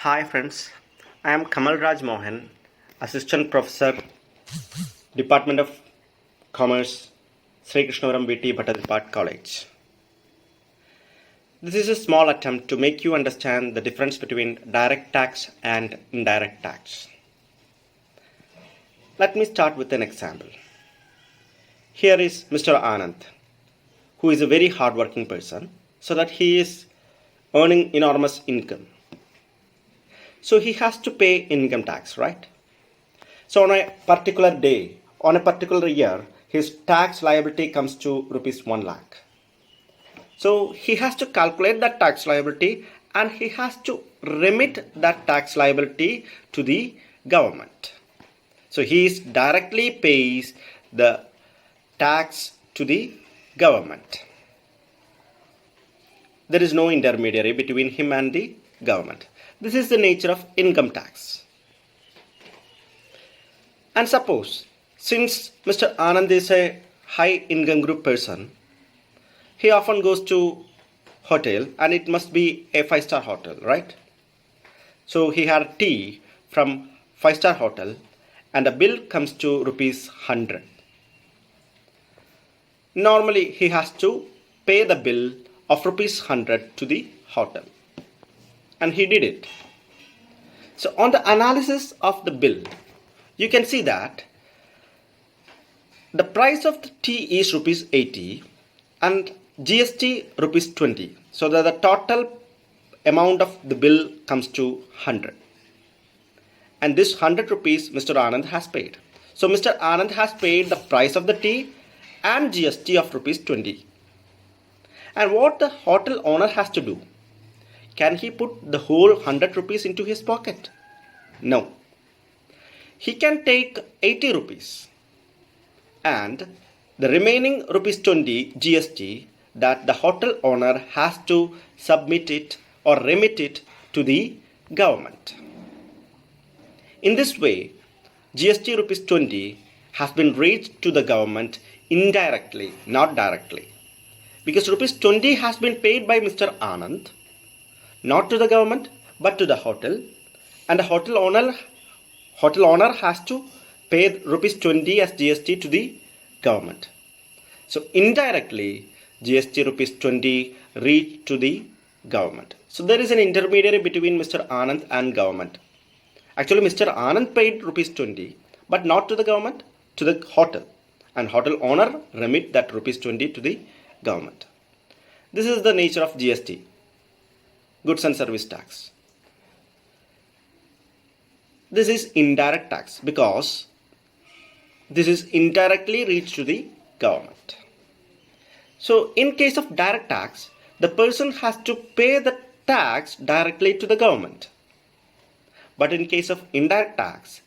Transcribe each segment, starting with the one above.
Hi friends, I am Kamal Raj Mohan, Assistant Professor, Department of Commerce, Sri Krishnavaram VT Bhattadipat College. This is a small attempt to make you understand the difference between direct tax and indirect tax. Let me start with an example. Here is Mr. Anand, who is a very hardworking person, so that he is earning enormous income. So he has to pay income tax, right? So on a particular day, on a particular year, his tax liability comes to rupees 1 lakh. So he has to calculate that tax liability and he has to remit that tax liability to the government. So he directly pays the tax to the government. There is no intermediary between him and the government. This is the nature of income tax. And suppose, since Mr. Anand is a high income group person, he often goes to hotel and it must be a 5-star hotel, right? So he had tea from 5-star hotel and the bill comes to rupees 100. Normally he has to pay the bill of rupees 100 to the hotel. And he did it. So on the analysis of the bill, you can see that the price of the tea is rupees 80 and GST rupees 20. So that the total amount of the bill comes to 100. And this 100 rupees Mr. Anand has paid. So Mr. Anand has paid the price of the tea and GST of rupees 20. And what the hotel owner has to do? Can he put the whole 100 rupees into his pocket? No. He can take 80 rupees and the remaining rupees 20 GST that the hotel owner has to submit it or remit it to the government. In this way, GST rupees 20 has been reached to the government indirectly, not directly. Because rupees 20 has been paid by Mr. Anand, not to the government, but to the hotel. And the hotel owner has to pay rupees 20 as GST to the government. So indirectly, GST rupees 20 reached to the government. So there is an intermediary between Mr. Anand and government. Actually, Mr. Anand paid rupees 20, but not to the government, to the hotel. And hotel owner remit that rupees 20 to the government. This is the nature of GST, goods and service tax. This is indirect tax because this is indirectly reached to the government. So in case of direct tax, the person has to pay the tax directly to the government. But in case of indirect tax,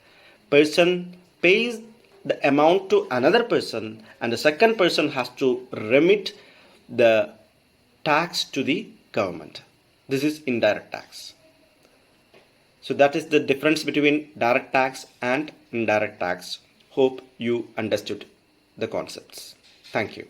person pays the amount to another person and the second person has to remit the tax to the government. This is indirect tax. So that is the difference between direct tax and indirect tax. Hope you understood the concepts. Thank you.